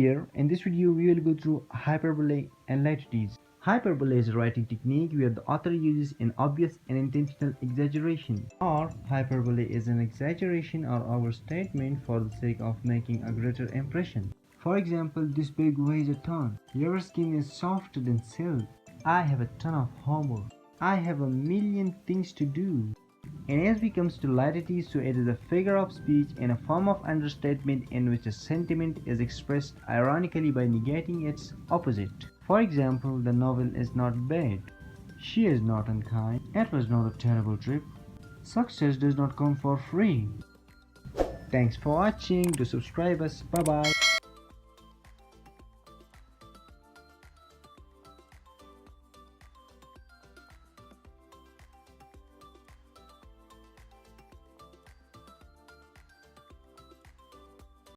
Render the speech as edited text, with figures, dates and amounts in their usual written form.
dear, in this video we will go through hyperbole and litotes. Hyperbole is a writing technique where the author uses an obvious and intentional exaggeration. Or hyperbole is an exaggeration or overstatement for the sake of making a greater impression. For example, this bag weighs a ton. Your skin is softer than silk. I have a ton of homework. I have a million things to do. And as we comes to litotes, so it is a figure of speech in a form of understatement in which a sentiment is expressed ironically by negating its opposite. For example, the novel is not bad. She is not unkind. It was not a terrible trip. Success does not come for free. Thanks for watching. Do subscribe us. Bye bye.